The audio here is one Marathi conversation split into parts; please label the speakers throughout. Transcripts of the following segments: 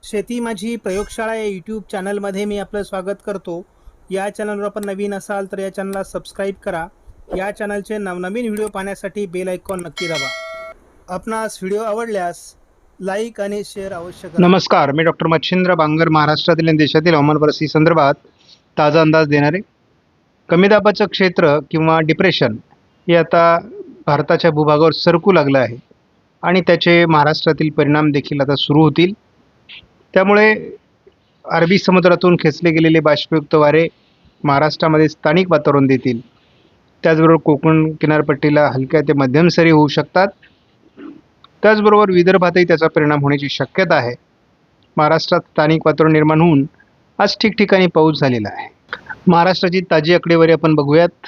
Speaker 1: शेती माझी प्रयोगशाळा या यूट्यूब चॅनलमध्ये मी आपलं स्वागत करतो. या चॅनलवर आपण नवीन असाल तर या चॅनलला सबस्क्राईब करा. या चॅनलचे नवनवीन व्हिडिओ पाहण्यासाठी बेल आयकॉन नक्की दाबा. आपणास व्हिडिओ आवडल्यास लाईक आणि शेअर अवश्य करा.
Speaker 2: नमस्कार, मी डॉक्टर मच्छिंद्र बांगर महाराष्ट्रातील आणि देशातील हवामान परिस्थिती संदर्भात ताजा अंदाज देणारे. कमी दाबाचं क्षेत्र किंवा डिप्रेशन हे आता भारताच्या भूभागावर सरकू लागलं आहे आणि त्याचे महाराष्ट्रातील परिणाम देखील आता सुरू होतील. त्यामुळे अरबी समुद्रातून खेचले गेलेले बाष्पयुक्त वारे महाराष्ट्रामध्ये स्थानिक वातावरण देतील. त्याचबरोबर कोकण किनारपट्टीला हलक्या ते मध्यम सरी होऊ शकतात. त्याचबरोबर विदर्भातही त्याचा परिणाम होण्याची शक्यता आहे. महाराष्ट्रात स्थानिक वातावरण निर्माण होऊन आज ठिकठिकाणी पाऊस झालेला आहे. महाराष्ट्राची ताजी आकडेवारी आपण बघूयात.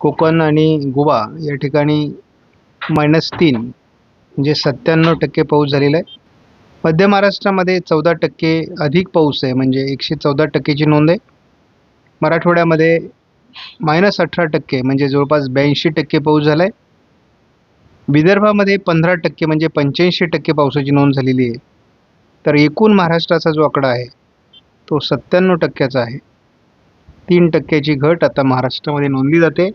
Speaker 2: कोकण आणि गोवा या ठिकाणी -3 म्हणजे 97% पाऊस झालेला आहे. मध्य महाराष्ट्रामध्ये 14% अधिक पाऊस आहे, म्हणजे 114%ची नोंद आहे. मराठवाड्यामध्ये -18% म्हणजे जवळपास 82% पाऊस झाला आहे. विदर्भामध्ये 15% म्हणजे 85% पावसाची नोंद झालेली आहे. तर एकूण महाराष्ट्राचा जो आकडा आहे तो 97%चा आहे. 3%ची घट आता महाराष्ट्रामध्ये नोंदली जाते.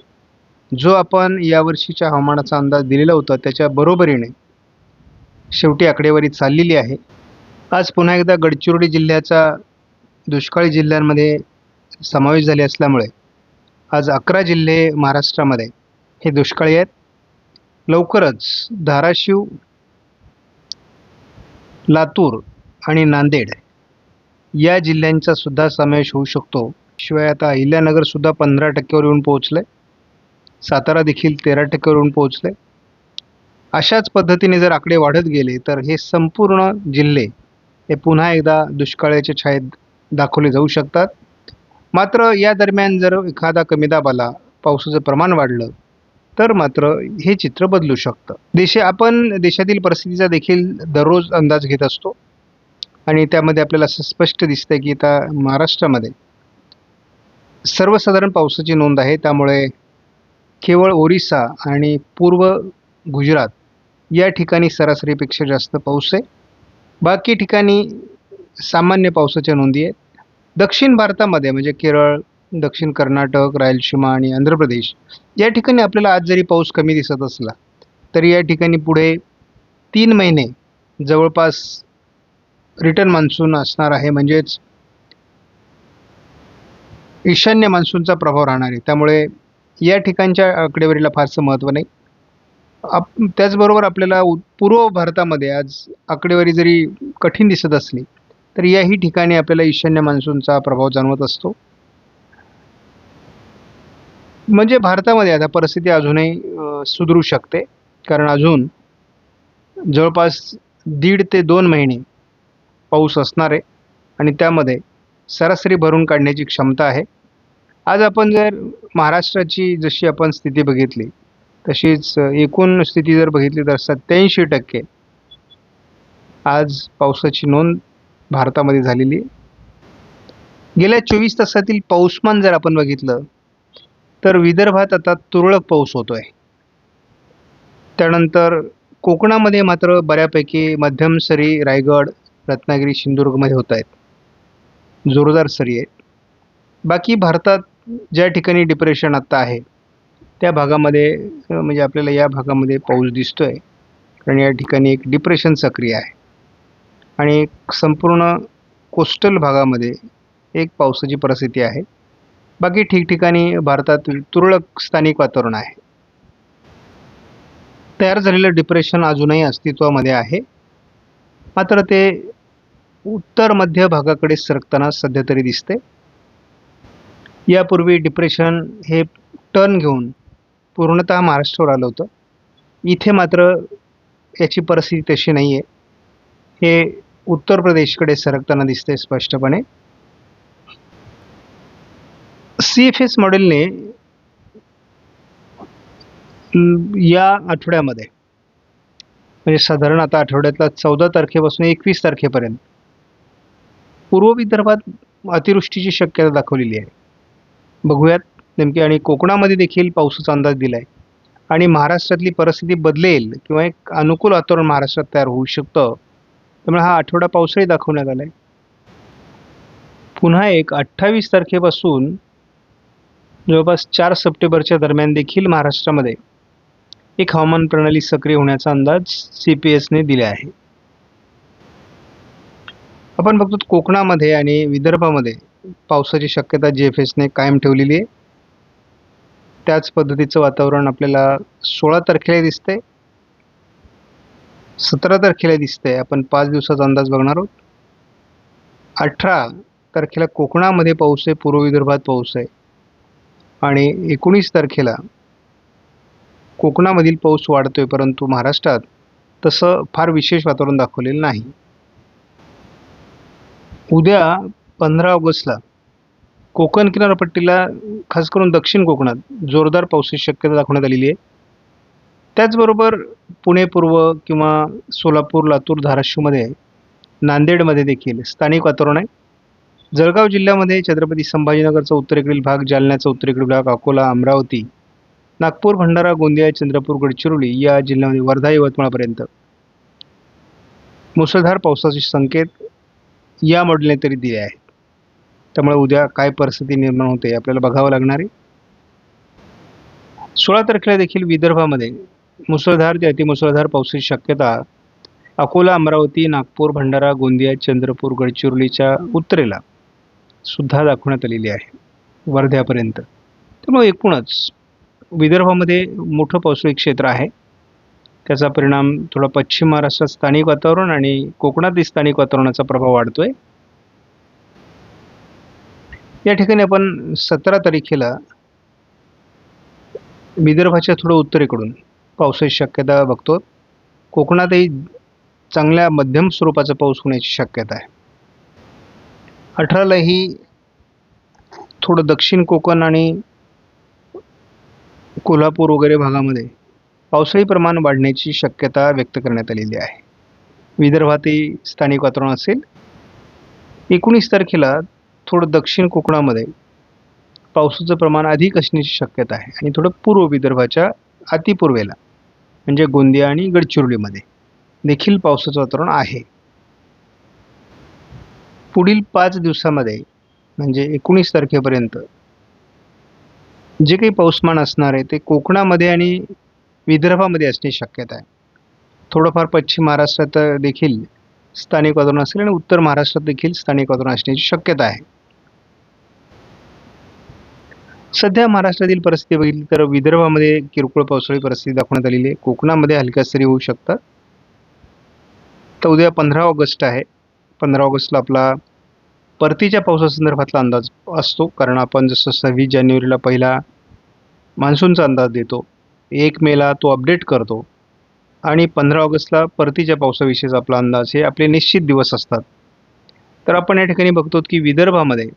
Speaker 2: जो आपण यावर्षीच्या हवामानाचा अंदाज दिलेला होता त्याच्या बरोबरीने शेवटी आकडेवारी चाललेली आहे. आज पुन्हा एकदा गडचिरोली जिल्ह्याचा दुष्काळी जिल्ह्यांमध्ये समावेश झाले असल्यामुळे आज 11 जिल्हे महाराष्ट्रामध्ये हे दुष्काळी आहेत. लवकरच धाराशिव, लातूर आणि नांदेड या जिल्ह्यांचा सुद्धा समावेश होऊ शकतो. शिवाय आता अहिल्यानगरसुद्धा 15%वर येऊन पोहोचलं आहे. सातारा देखील 13%वर येऊन पोहोचलं आहे. अशाच पद्धतीने जर आकडे वाढत गेले तर हे संपूर्ण जिल्हे हे पुन्हा एकदा दुष्काळाच्या छायेत दाखवले जाऊ शकतात. मात्र या दरम्यान जर एखादा कमी दाब आला, पावसाचं प्रमाण वाढलं तर मात्र हे चित्र बदलू शकतं. आपण देशातील परिस्थितीचा देखील दररोज अंदाज घेत असतो आणि त्यामध्ये आपल्याला असं स्पष्ट दिसतंय की आता महाराष्ट्रामध्ये सर्वसाधारण पावसाची नोंद आहे. त्यामुळे केवळ ओरिसा आणि पूर्व गुजरात या ठिकाणी सरासरीपेक्षा जास्त पाऊस आहे. बाकी ठिकाणी सामान्य पावसाच्या नोंदी आहेत. दक्षिण भारतामध्ये म्हणजे केरळ, दक्षिण कर्नाटक, रायलसीमा आणि आंध्र प्रदेश या ठिकाणी आपल्याला आज जरी पाऊस कमी दिसत असला तरी या ठिकाणी पुढे 3 महिने जवळपास रिटर्न मान्सून असणार आहे, म्हणजेच ईशान्य मान्सूनचा प्रभाव राहणार आहे. त्यामुळे या ठिकाणच्या आकडेवारीला फारसं महत्त्व नाही. त्याचबरोबर आपल्याला पूर्व भारतामध्ये आज आकडेवारी जरी कठीण दिसत असली तरी याही ठिकाणी आपल्याला ईशान्य मान्सूनचा प्रभाव जाणवत असतो. म्हणजे भारतामध्ये आता परिस्थिती अजूनही सुधरू शकते, कारण अजून जवळपास 1.5 ते 2 महिने पाऊस असणार आहे आणि त्यामध्ये सरासरी भरून काढण्याची क्षमता आहे. आज आपण जर महाराष्ट्राची जशी आपण स्थिती बघितली तशीच एकूण स्थिती जर बघितली तर 87% आज पावसाची नोंद भारतामध्ये झालेली आहे. गेल्या 24 तासातील पाऊसमान जर आपण बघितलं तर विदर्भात आता तुरळक पाऊस होतोय. त्यानंतर कोकणामध्ये मात्र बऱ्यापैकी मध्यम सरी रायगड, रत्नागिरी, सिंधुदुर्गमध्ये होत आहेत, जोरदार सरी आहेत. बाकी भारतात ज्या ठिकाणी डिप्रेशन आत्ता आहे त्या भागामध्ये म्हणजे आपल्याला या भागामध्ये पाऊस दिसतोय, कारण या ठिकाणी एक डिप्रेशन सक्रिय आहे आणि संपूर्ण कोस्टल भागामध्ये एक पावसाची परिस्थिती आहे. बाकी ठिकठिकाणी भारतात तुरळक स्थानिक वातावरण आहे. तयार झालेलं डिप्रेशन अजूनही अस्तित्वामध्ये आहे, मात्र ते उत्तर मध्य भागाकडे सरकताना सध्या तरी दिसते. यापूर्वी डिप्रेशन हे टर्न घेऊन पूर्णतः महाराष्ट्रावर आलं होतं. इथे मात्र याची परिस्थिती तशी नाही आहे. हे उत्तर प्रदेशकडे सरकताना दिसते स्पष्टपणे. CFS मॉडेलने या आठवड्यामध्ये म्हणजे साधारण आता आठवड्यातला 14 तारखेपासून 21 तारखेपर्यंत पूर्व विदर्भात अतिवृष्टीची शक्यता दाखवलेली आहे. बघूयात नेमकी. आणि कोकणामध्ये देखील पावसाचा अंदाज दिला आहे आणि महाराष्ट्रातली परिस्थिती बदलेल किंवा एक अनुकूल वातावरण महाराष्ट्रात तयार होऊ शकतं त्यामुळे हा आठवडा पावसाळी दाखवण्यात आला आहे. पुन्हा एक 28 तारखेपासून जवळपास 4 सप्टेंबरच्या दरम्यान देखील महाराष्ट्रामध्ये एक हवामान प्रणाली सक्रिय होण्याचा अंदाज CPSने दिला आहे. आपण बघतो कोकणामध्ये आणि विदर्भामध्ये पावसाची शक्यता GFSने कायम ठेवलेली आहे. त्याच पद्धतीचं वातावरण आपल्याला 16 तारखेला दिसतंय, 17 तारखेला दिसतंय. आपण 5 दिवसाचा अंदाज बघणार आहोत. 18 तारखेला कोकणामध्ये पाऊस आहे, पूर्व विदर्भात पाऊस आहे आणि 19 तारखेला कोकणामधील पाऊस वाढतोय, परंतु महाराष्ट्रात तसं फार विशेष वातावरण दाखवलेलं नाही. उद्या 15 ऑगस्टला कोकण किनारपट्टीला खास करून दक्षिण कोकणात जोरदार पावसाची शक्यता दाखवण्यात आलेली आहे. त्याचबरोबर पुणे पूर्व किंवा सोलापूर, लातूर, धाराशिवमध्ये, नांदेडमध्ये देखील स्थानिक वातावरण आहे. जळगाव जिल्ह्यामध्ये छत्रपती संभाजीनगरचा उत्तरेकडील भाग, जालन्याचा उत्तरेकडील भाग, अकोला, अमरावती, नागपूर, भंडारा, गोंदिया, चंद्रपूर, गडचिरोली या जिल्ह्यामध्ये, वर्धा, यवतमाळपर्यंत मुसळधार पावसाचे संकेत या मॉडेलने तरी दिले आहेत. त्यामुळे उद्या काय परिस्थिती निर्माण होते आपल्याला बघावं लागणार आहे. 16 तारखेला देखील विदर्भामध्ये मुसळधार ते अतिमुसळधार पावसाची शक्यता अकोला, अमरावती, नागपूर, भंडारा, गोंदिया, चंद्रपूर, गडचिरोलीच्या उत्तरेला सुद्धा दाखवण्यात आलेली आहे, वर्ध्यापर्यंत. त्यामुळे एकूणच विदर्भामध्ये मोठं पावसाळी क्षेत्र आहे. त्याचा परिणाम थोडा पश्चिम महाराष्ट्रात स्थानिक वातावरण आणि कोकणातील स्थानिक वातावरणाचा प्रभाव वाढतोय. या ठिकाणी आपण 17 तारखेला विदर्भाच्या थोडं उत्तरेकडून पावसाची शक्यता बघतो. कोकणातही चांगल्या मध्यम स्वरूपाचा पाऊस होण्याची शक्यता आहे. 18लाही थोडं दक्षिण कोकण आणि कोल्हापूर वगैरे भागामध्ये पावसाळी प्रमाण वाढण्याची शक्यता व्यक्त करण्यात आलेली आहे. विदर्भातही स्थानिक वातावरण असेल. 19 तारखेला थोडं दक्षिण कोकणामध्ये पावसाचं प्रमाण अधिक असण्याची शक्यता आहे आणि थोडं पूर्व विदर्भाच्या अतिपूर्वेला म्हणजे गोंदिया आणि गडचिरोलीमध्ये देखील पावसाचं वातावरण आहे. पुढील 5 दिवसामध्ये म्हणजे 19 तारखेपर्यंत जे काही पाऊसमान असणार आहे ते कोकणामध्ये आणि विदर्भामध्ये असण्याची शक्यता आहे. थोडंफार पश्चिम महाराष्ट्रात देखील स्थानिक वातावरण असेल आणि उत्तर महाराष्ट्रात देखील स्थानिक वातावरण असण्याची शक्यता आहे. सध्या महाराष्ट्रातील परिस्थिती बघितली तर विदर्भामध्ये किरकोळ पावसाळी परिस्थिती दाखवण्यात आलेली आहे. कोकणामध्ये हलक्या सरी होऊ शकतात. तर उद्या 15 ऑगस्ट आहे. 15 ऑगस्टला आपला परतीच्या पावसासंदर्भातला अंदाज असतो, कारण आपण जसं 26 जानेवारीला पहिला मान्सूनचा अंदाज देतो, 1 मेला तो अपडेट करतो आणि 15 ऑगस्टला परतीच्या पावसाविषयीचा आपला अंदाज हे आपले निश्चित दिवस असतात. तर आपण या ठिकाणी बघतो की विदर्भामध्ये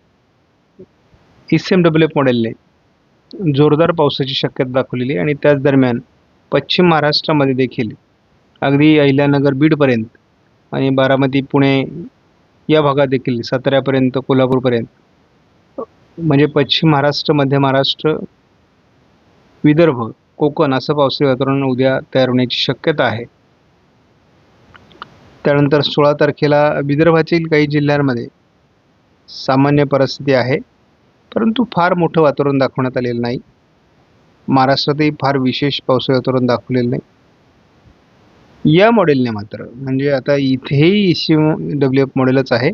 Speaker 2: ICMWF मॉडेलने जोरदार पावसाची शक्यता दाखवलेली आहे आणि त्याच दरम्यान पश्चिम महाराष्ट्रामध्ये देखील अगदी अहिल्यानगर, बीडपर्यंत आणि बारामती, पुणे या भागात देखील साताऱ्यापर्यंत, कोल्हापूरपर्यंत म्हणजे पश्चिम महाराष्ट्र, मध्य महाराष्ट्र, विदर्भ, कोकण असं पावसाळी वातावरण उद्या तयार होण्याची शक्यता आहे. त्यानंतर 16 तारखेला विदर्भातील काही जिल्ह्यांमध्ये सामान्य परिस्थिती आहे, परंतु फार मोठं वातावरण दाखवण्यात आलेलं नाही. महाराष्ट्रातही फार विशेष पावसाळी वातावरण दाखवलेलं नाही. या मॉडेलने मात्र म्हणजे आता इथेही ICMWF मॉडेलच आहे,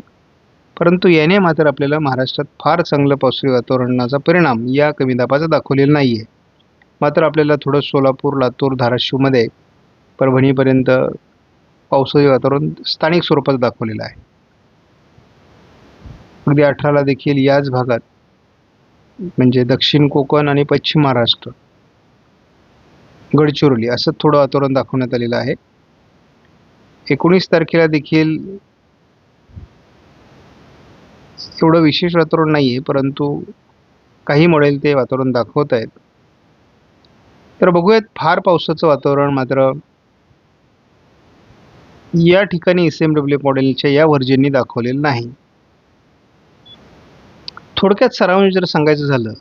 Speaker 2: परंतु याने मात्र आपल्याला महाराष्ट्रात फार चांगलं पावसाळी वातावरणाचा परिणाम या कमी दाबाचा दाखवलेला नाही आहे. मात्र आपल्याला थोडं सोलापूर, लातूर, धाराशिवमध्ये परभणीपर्यंत पावसाचे वातावरण स्थानिक स्वरूपात दाखवलेलं आहे. अगदी 18ला देखील याच भागात म्हणजे दक्षिण कोकण आणि पश्चिम महाराष्ट्र, गडचिरोली असं थोडं वातावरण दाखवण्यात आलेलं आहे. 19 तारखेला देखील एवढं विशेष वातावरण नाही आहे, परंतु काही मॉडेल ते वातावरण दाखवत आहेत. तर बघूयात, फार पावसाचं वातावरण मात्र या ठिकाणी ICMWF मॉडेलच्या या व्हर्जननी दाखवलेलं नाही. थोडक्यात सारांश जर सांगायचं झालं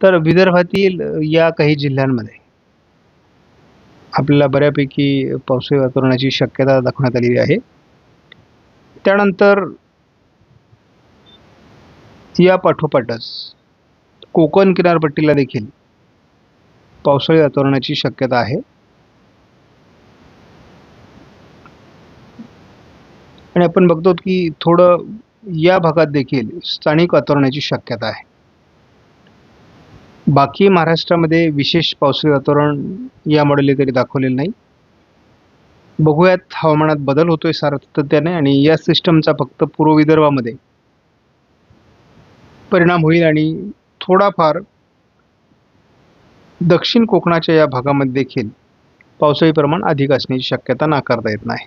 Speaker 2: तर विदर्भातील या काही जिल्ह्यांमध्ये आपल्याला बऱ्यापैकी पावसाळी वातावरणाची शक्यता दाखवण्यात आलेली आहे. त्यानंतर या पाठोपाठच कोकण किनारपट्टीला देखील पावसाळी वातावरणाची शक्यता आहे आणि आपण बघतो की थोडं या भागात देखील स्थानिक वातावरणाची शक्यता आहे. बाकी महाराष्ट्रामध्ये विशेष पावसाळी वातावरण या मॉडेलने तरी दाखवलेलं नाही. बघूयात हवामानात बदल होतोय सातत्याने आणि या सिस्टमचा फक्त पूर्व विदर्भामध्ये परिणाम होईल आणि थोडाफार दक्षिण कोकणाच्या या भागामध्ये देखील पावसाळी प्रमाण अधिक असण्याची शक्यता नाकारता येत नाही.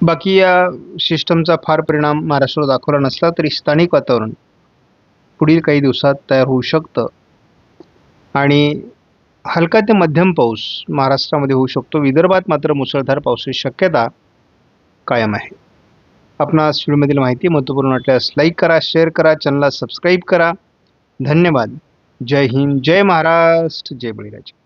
Speaker 2: बाकी या सिस्टमचा फार परिणाम महाराष्ट्रावर दाखवला नसला तरी स्थानिक वातावरण पुढील काही दिवसात तयार होऊ शकतं आणि हलका ते मध्यम पाऊस महाराष्ट्रामध्ये होऊ शकतो. विदर्भात मात्र मुसळधार पावसाची शक्यता कायम आहे. आपणास व्हिडिओमधील माहिती महत्त्वपूर्ण वाटल्यास लाईक करा, शेअर करा, चॅनलला सबस्क्राईब करा. धन्यवाद. जय हिंद, जय महाराष्ट्र, जय बळीराजा.